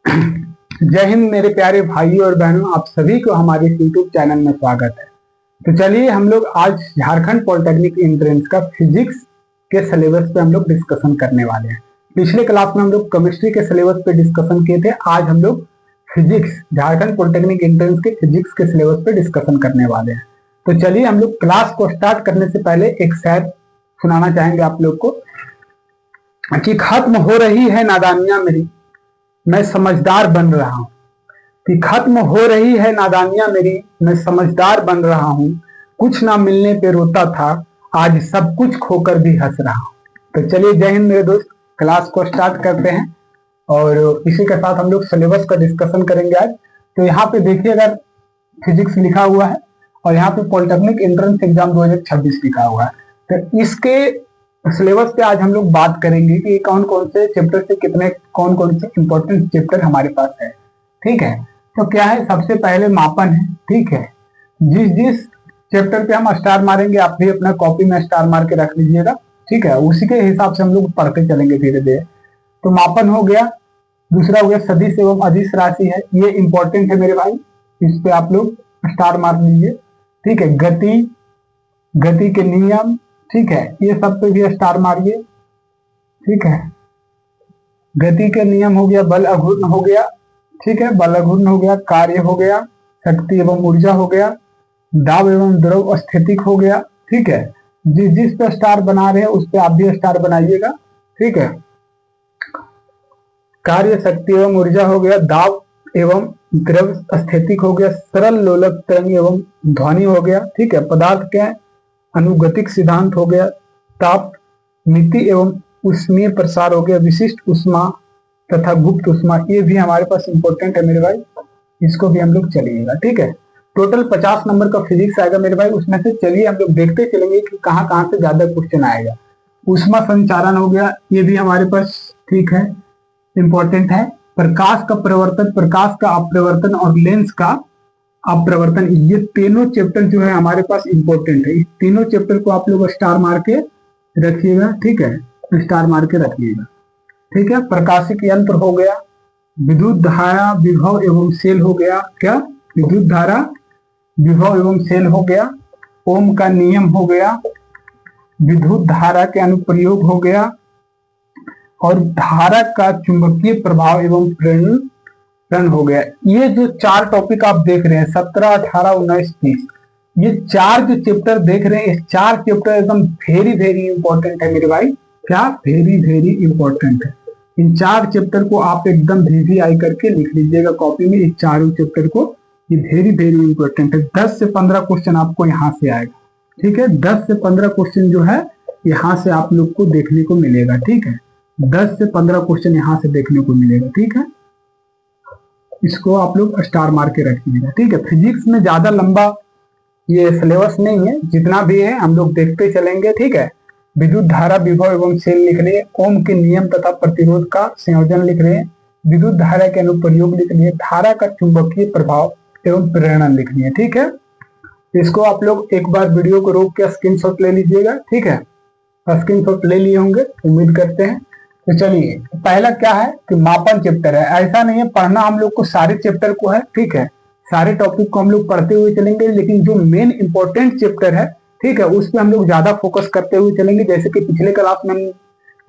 जय हिंद मेरे प्यारे भाई और बहनों, आप सभी को हमारे यूट्यूब चैनल में स्वागत है। तो चलिए हम लोग आज झारखंड पॉलिटेक्निक एंट्रेंस का फिजिक्स के सिलेबस पे हम लोग डिस्कशन करने वाले हैं। पिछले क्लास में हम लोग केमिस्ट्री के सिलेबस पे डिस्कशन किए थे। आज हम लोग फिजिक्स, झारखंड पॉलिटेक्निक एंट्रेंस के फिजिक्स के सिलेबस पे डिस्कशन करने वाले हैं। तो चलिए हम लोग क्लास को स्टार्ट करने से पहले एक शेर सुनाना चाहेंगे आप लोग को कि खत्म हो रही है नादानियां मेरी, मैं समझदार बन रहा हूं। कि खत्म हो रही है नादानियां मेरी, मैं समझदार बन रहा हूं। कुछ ना मिलने पे रोता था, आज सब कुछ खोकर भी हंस रहा हूं। तो चलिए जय हिंद मेरे दोस्त, क्लास को स्टार्ट करते हैं और इसी के साथ हम लोग सिलेबस का डिस्कशन करेंगे आज। तो यहाँ पे देखिए, अगर फिजिक्स लिखा हुआ है और यहाँ पे पॉलिटेक्निक एंट्रेंस एग्जाम 2026 लिखा हुआ है, तो इसके सिलेबस पे आज हम लोग बात करेंगे कि कौन कौन से चैप्टर से कितने, कौन कौन से इंपॉर्टेंट चैप्टर हमारे पास है। ठीक है, तो क्या है, सबसे पहले मापन है। ठीक है, जिस जिस चैप्टर पे हम स्टार मारेंगे आप भी अपना कॉपी में स्टार मार के रख लीजिएगा। ठीक है, उसी के हिसाब से हम लोग पढ़ते चलेंगे धीरे धीरे। तो मापन हो गया, दूसरा हो गया सदिश एवं अदिश राशि है, ये इंपॉर्टेंट है मेरे भाई, इस पे आप लोग स्टार मार लीजिए। ठीक है, गति, गति के नियम, ठीक है, ये सब पे भी स्टार मारिए। ठीक है, गति के नियम हो गया, बल अघूर्ण हो गया। ठीक है, बल अघूर्ण हो गया, कार्य हो गया, शक्ति एवं ऊर्जा हो गया, दाब एवं द्रव स्थितिक हो गया। ठीक है, जिस जिस पे स्टार बना रहे हैं उस पे आप भी स्टार बनाइएगा। ठीक है, कार्य, शक्ति एवं ऊर्जा हो गया, दाब एवं द्रव स्थितिक हो गया, सरल लोलक तरंग एवं ध्वनि हो गया। ठीक है, पदार्थ के अनुगतिक सिद्धांत हो गया, ताप, मिति एवं उष्मीय प्रसार हो गया, विशिष्ट उष्मा तथा गुप्त उष्मा, ये भी हमारे पास इंपॉर्टेंट है मेरे भाई, इसको भी हम लोग चलिएगा। ठीक है, टोटल 50 नंबर का फिजिक्स आएगा मेरे भाई, उसमें से चलिए हम लोग देखते चलेंगे कि कहाँ कहाँ से ज्यादा क्वेश्चन आएगा। उष्मा संचारण हो गया, ये भी हमारे पास ठीक है, इंपॉर्टेंट है। प्रकाश का प्रवर्तन, प्रकाश का अपवर्तन और लेंस का अपवर्तन, ये तीनों चैप्टर जो है हमारे पास इंपॉर्टेंट है। इस तीनों चैप्टर को आप लोग स्टार मार के रखिएगा। ठीक है, स्टार मार के रखिएगा। ठीक है, प्रकाशिक यंत्र हो गया, विद्युत धारा विभव एवं सेल हो गया, क्या, विद्युत धारा विभव एवं सेल हो गया, ओम का नियम हो गया, विद्युत धारा के अनुप्रयोग हो गया, और धारा का चुंबकीय प्रभाव एवं प्रेरण हो गया। ये जो 4 टॉपिक आप देख रहे हैं, 17, 18, 19, 30, ये 4 जो चैप्टर देख रहे हैं, ये 4 चैप्टर एकदम वेरी वेरी इंपॉर्टेंट है मेरे भाई। क्या, वेरी वेरी इंपॉर्टेंट है। इन 4 चैप्टर को आप एकदम VVI करके लिख लीजिएगा कॉपी में, इस चारों चैप्टर को, ये वेरी वेरी इंपॉर्टेंट है। 10 से 15 क्वेश्चन आपको यहाँ से आएगा। ठीक है, 10 से 15 क्वेश्चन जो है यहाँ से आप लोग को देखने को मिलेगा। ठीक है, 10 से 15 क्वेश्चन यहाँ से देखने को मिलेगा। ठीक है, इसको आप लोग स्टार मार के रखिएगा। ठीक है, फिजिक्स में ज्यादा लंबा ये सिलेबस नहीं है, जितना भी है हम लोग देखते चलेंगे। ठीक है, विद्युत धारा विभव एवं सेल लिख रहे हैं, ओम के नियम तथा प्रतिरोध का संयोजन लिख रहे हैं, विद्युत धारा के अनुप्रयोग लिख रहे हैं, धारा का चुंबकीय प्रभाव एवं प्रेरण लिख रही है। ठीक है, इसको आप लोग एक बार वीडियो को रोक के स्क्रीनशॉट ले लीजिएगा। ठीक है, स्क्रीनशॉट ले लिए होंगे उम्मीद करते हैं। तो चलिए, पहला क्या है कि मापन चैप्टर है। ऐसा नहीं है पढ़ना हम लोग को सारे चैप्टर को है। ठीक है, सारे टॉपिक को हम लोग पढ़ते हुए चलेंगे, लेकिन जो मेन इंपॉर्टेंट चैप्टर है, ठीक है, उस पर हम लोग ज्यादा फोकस करते हुए चलेंगे। जैसे कि पिछले क्लास में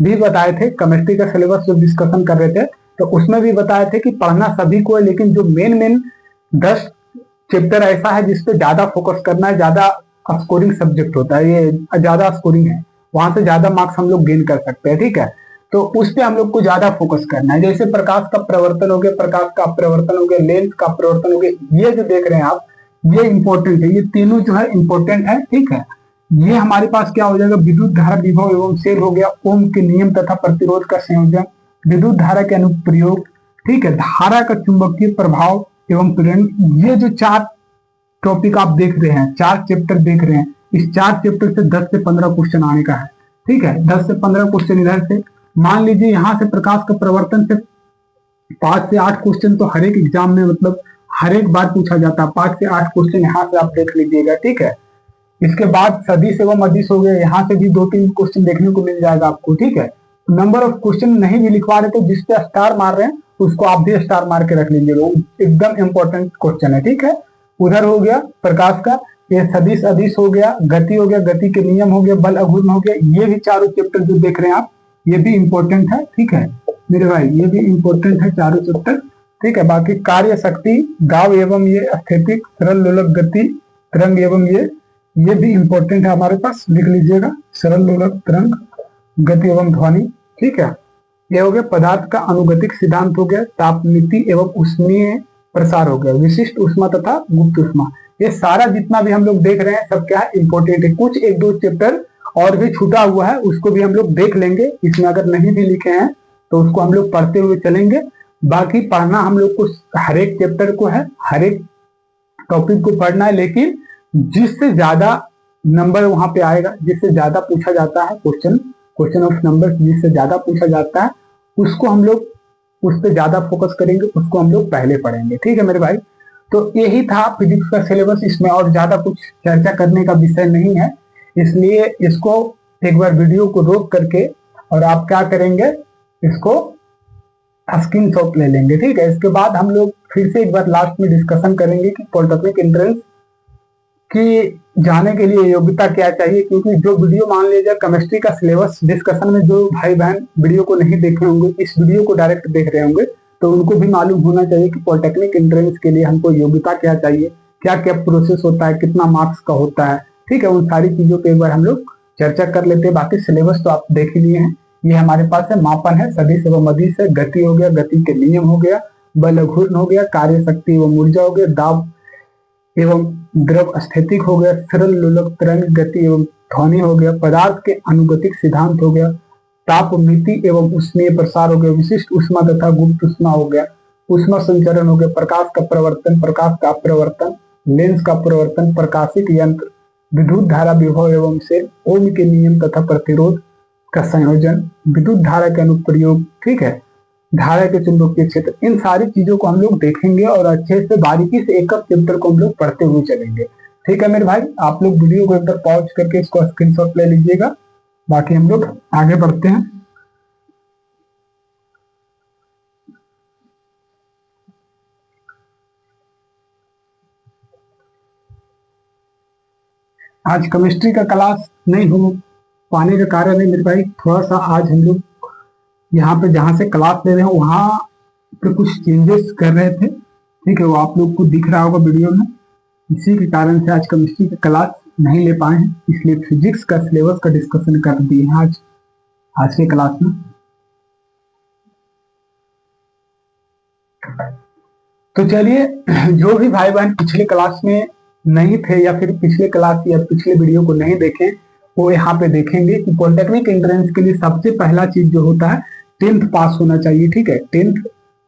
भी बताए थे, केमिस्ट्री का सिलेबस जो डिस्कशन कर रहे थे, तो उसमें भी बताए थे कि पढ़ना सभी को है, लेकिन जो मेन 10 चैप्टर ऐसा है जिसपे ज्यादा फोकस करना है, ज्यादा स्कोरिंग सब्जेक्ट होता है, ये ज्यादा स्कोरिंग है, वहां से ज्यादा मार्क्स हम लोग गेन कर सकते हैं। ठीक है, तो उस पे हम लोग को ज्यादा फोकस करना है। जैसे प्रकाश का प्रवर्तन हो गया, प्रकाश का अपवर्तन हो गया, लेंस का प्रवर्तन हो गया, ये जो देख रहे हैं आप, ये इंपॉर्टेंट है, ये तीनों जो है इंपॉर्टेंट है। ठीक है, ये हमारे पास क्या हो जाएगा, विद्युत धारा विभव एवं सेल हो गया, ओम के नियम तथा प्रतिरोध का संयोजन, विद्युत धारा के अनुप्रयोग, ठीक है, धारा का चुंबकीय प्रभाव एवं प्रेरण, ये जो 4 टॉपिक आप देख रहे हैं, 4 चैप्टर देख रहे हैं, इस 4 चैप्टर से 10 से 15 क्वेश्चन आने का है। ठीक है, 10 से 15 क्वेश्चन इधर से, मान लीजिए यहाँ से प्रकाश का प्रवर्तन से 5 से 8 क्वेश्चन तो हर एक एग्जाम में, मतलब हर एक बार पूछा जाता है, 5 से 8 क्वेश्चन यहाँ से आप देख लीजिएगा। ठीक है, इसके बाद सदिश एवं अदिश हो गया, यहाँ से भी 2-3 क्वेश्चन देखने को मिल जाएगा आपको। ठीक है, नंबर ऑफ क्वेश्चन नहीं भी लिखवा रहे तो जिस पे स्टार मार रहे हैं उसको आप भी स्टार मार के रख लीजिएगा, वो एकदम इंपॉर्टेंट क्वेश्चन है, ठीक है। उधर हो गया प्रकाश का, ये सदिश अदिश हो गया, गति हो गया, गति के नियम हो गया, बल अघूर्ण हो गया। ये भी चारों चैप्टर जो देख रहे हैं आप, ये भी इंपॉर्टेंट है, ठीक है मेरे भाई, ये भी इंपॉर्टेंट है चारों चैप्टर, ठीक है। बाकी कार्य शक्ति, दाब एवं ये स्थैतिक, सरल लोलक गति, तरंग एवं ये भी इंपॉर्टेंट है हमारे पास, लिख लीजिएगा, सरल लोलक तरंग गति एवं ध्वनि, ठीक है। ये हो गया पदार्थ का अनुगतिक सिद्धांत हो गया, तापमिति एवं उष्मीय प्रसार हो गया, विशिष्ट उष्मा तथा गुप्त उष्मा। ये सारा जितना भी हम लोग देख रहे हैं सब क्या है, इंपॉर्टेंट है। कुछ एक दो चैप्टर और भी छूटा हुआ है, उसको भी हम लोग देख लेंगे, इसमें अगर नहीं भी लिखे हैं तो उसको हम लोग पढ़ते हुए चलेंगे। बाकी पढ़ना हम लोग को हर एक चैप्टर को है, हर एक टॉपिक को पढ़ना है, लेकिन जिससे ज्यादा नंबर वहां पे आएगा, जिससे ज्यादा पूछा जाता है क्वेश्चन ऑफ नंबर, जिससे ज्यादा पूछा जाता है उसको हम लोग उस पर ज्यादा फोकस करेंगे, उसको हम लोग पहले पढ़ेंगे, ठीक है मेरे भाई। तो यही था फिजिक्स का सिलेबस, इसमें और ज्यादा कुछ चर्चा करने का विषय नहीं है, इसलिए इसको एक बार वीडियो को रोक करके और आप क्या करेंगे, इसको स्क्रीनशॉट ले लेंगे, ठीक है। इसके बाद हम लोग फिर से एक बार लास्ट में डिस्कशन करेंगे कि पॉलिटेक्निक एंट्रेंस की जाने के लिए योग्यता क्या चाहिए, क्योंकि जो वीडियो मान लीजिए केमिस्ट्री का सिलेबस डिस्कशन में जो भाई बहन वीडियो को नहीं देखे होंगे, इस वीडियो को डायरेक्ट देख रहे होंगे, तो उनको भी मालूम होना चाहिए कि पॉलिटेक्निक एंट्रेंस के लिए हमको योग्यता क्या चाहिए, क्या क्या प्रोसेस होता है, कितना मार्क्स का होता है, ठीक है। उन सारी चीजों पे एक बार हम लोग चर्चा कर लेते हैं। बाकी सिलेबस तो आप देख ही लिए हैं, ये हमारे पास है, मापन है, सदिश एवं अदिश है, गति हो गया, गति के नियम हो गया, बल घूर्ण हो गया, कार्य शक्ति एवं ऊर्जा हो गया, दाब एवं द्रव स्थैतिक हो गया, सरल लोलक तरंग गति एवं ध्वनि हो गया, पदार्थ के अनुगतिक सिद्धांत हो गया, तापमिति एवं उष्मीय प्रसार हो गया, विशिष्ट उष्मा तथा गुप्त उष्मा हो गया, उष्मा संचरण हो गया, प्रकाश का प्रवर्तन, प्रकाश का अपवर्तन, लेंस का प्रवर्तन, प्रकाशिक यंत्र, विद्युत धारा विभव एवं से ओम के नियम तथा प्रतिरोध का संयोजन, विद्युत धारा के अनुप्रयोग, ठीक है, धारा के चुंबकीय क्षेत्र, इन सारी चीजों को हम लोग देखेंगे और अच्छे से बारीकी से एक चैप्टर को हम लोग पढ़ते हुए चलेंगे, ठीक है मेरे भाई। आप लोग वीडियो को एक बार पॉज करके इसको स्क्रीनशॉट ले लीजिएगा, बाकी हम लोग आगे बढ़ते हैं। आज केमिस्ट्री का क्लास नहीं हो पाने का कारण है मेरे भाई, थोड़ा सा आज हम लोग यहाँ पे जहाँ से क्लास ले रहे हैं वहां पे कुछ चेंजेस कर रहे थे, ठीक है, वो आप लोग को दिख रहा होगा वीडियो में, इसी के कारण से आज केमिस्ट्री का क्लास नहीं ले पाए हैं, इसलिए फिजिक्स का सिलेबस का डिस्कशन कर दिए हैं आज के क्लास में। तो चलिए, जो भी भाई बहन पिछले क्लास में नहीं थे या फिर पिछले क्लास या पिछले वीडियो को नहीं देखे, वो यहाँ पे देखेंगे कि पॉलिटेक्निक एंट्रेंस के लिए सबसे पहला चीज जो होता है 10th पास होना चाहिए, ठीक है, 10th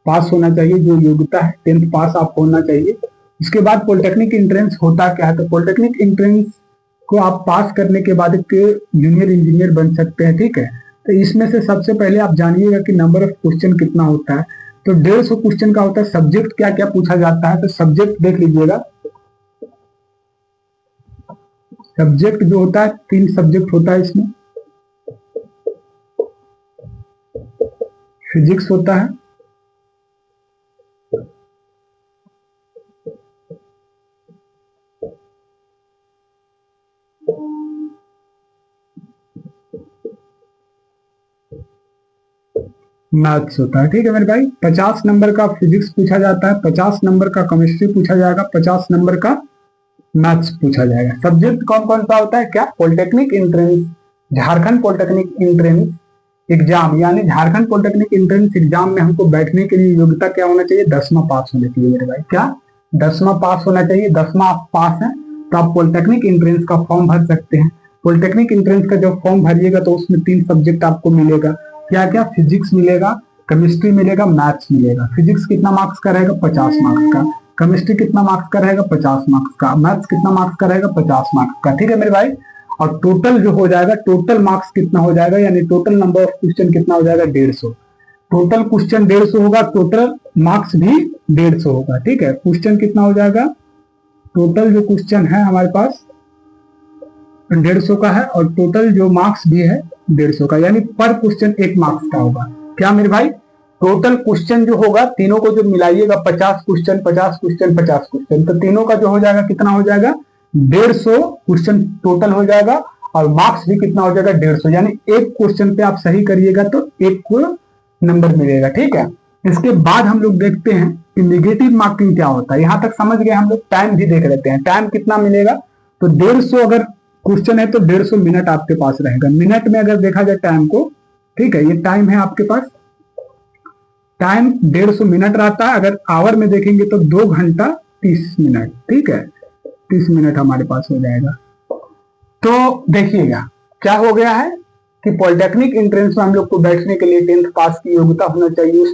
पास होना चाहिए, जो योग्यता है 10th पास आप होना चाहिए। इसके बाद पॉलिटेक्निक एंट्रेंस होता क्या है, तो पॉलिटेक्निक एंट्रेंस को आप पास करने के बाद एक जूनियर इंजीनियर बन सकते हैं, ठीक है। तो इसमें से सबसे पहले आप जानिएगा कि नंबर ऑफ क्वेश्चन कितना होता है, तो 150 क्वेश्चन का होता है। सब्जेक्ट क्या क्या पूछा जाता है, तो सब्जेक्ट देख लीजिएगा, सब्जेक्ट जो होता है 3 सब्जेक्ट होता है इसमें, फिजिक्स होता है, मैथ्स होता है, ठीक है मेरे भाई। 50 नंबर का फिजिक्स पूछा जाता है, 50 नंबर का केमिस्ट्री पूछा जाएगा, 50 नंबर का मैथ्स पूछा जाएगा। सब्जेक्ट कौन कौन सा होता है, क्या, polytechnic entrance, Jharkhand polytechnic entrance exam, यानी झारखंड पॉलिटेक्निक एंट्रेंस एग्जाम में हमको बैठने के लिए योग्यता क्या होना चाहिए, 10वां पास होना चाहिए मेरे भाई, क्या, 10वां पास होना चाहिए। 10वां पास है तो आप पॉलिटेक्निक एंट्रेंस का फॉर्म भर सकते हैं। पॉलिटेक्निक एंट्रेंस का जब फॉर्म भरिएगा तो उसमें 3 सब्जेक्ट आपको मिलेगा, क्या क्या, फिजिक्स मिलेगा, केमिस्ट्री मिलेगा, मैथ्स मिलेगा। फिजिक्स कितना मार्क्स का रहेगा, 50 मार्क्स का, केमिस्ट्री कितना मार्क्स का रहेगा, 50 मार्क्स का, मैथ्स कितना मार्क्स का रहेगा, 50 मार्क्स का, ठीक है मेरे भाई। और टोटल जो हो जाएगा, टोटल मार्क्स कितना हो जाएगा, यानी टोटल नंबर ऑफ क्वेश्चन कितना हो जाएगा, 150। टोटल क्वेश्चन 150 होगा, टोटल मार्क्स भी 150 होगा, ठीक है। क्वेश्चन कितना हो जाएगा, टोटल जो क्वेश्चन है हमारे पास 150 का है और टोटल जो मार्क्स भी है 150 का, यानी पर क्वेश्चन 1 मार्क्स का होगा, क्या मेरे भाई, टोटल क्वेश्चन जो होगा तीनों को जो मिलाइएगा 50 क्वेश्चन 50 क्वेश्चन 50 क्वेश्चन, तो तीनों का जो हो जाएगा कितना हो जाएगा 150 क्वेश्चन टोटल हो जाएगा, और मार्क्स भी कितना हो जाएगा 150, यानी एक क्वेश्चन पे आप सही करिएगा तो एक को नंबर मिलेगा। ठीक है, इसके बाद हम लोग देखते हैं कि निगेटिव मार्किंग क्या होता है। यहां तक समझ गए हम लोग, टाइम भी देख लेते हैं, टाइम कितना मिलेगा। तो 150 अगर क्वेश्चन है तो 150 मिनट आपके पास रहेगा। मिनट में अगर देखा जाए टाइम को, ठीक है, ये टाइम है आपके पास, टाइम 150 मिनट रहता है। अगर आवर में देखेंगे तो 2 घंटा 30 मिनट, ठीक है, 30 मिनट हमारे पास हो जाएगा। तो देखिएगा क्या हो गया है कि पॉलिटेक्निक एंट्रेंस में हम लोग को बैठने के लिए 10th पास की योग्यता होना चाहिए।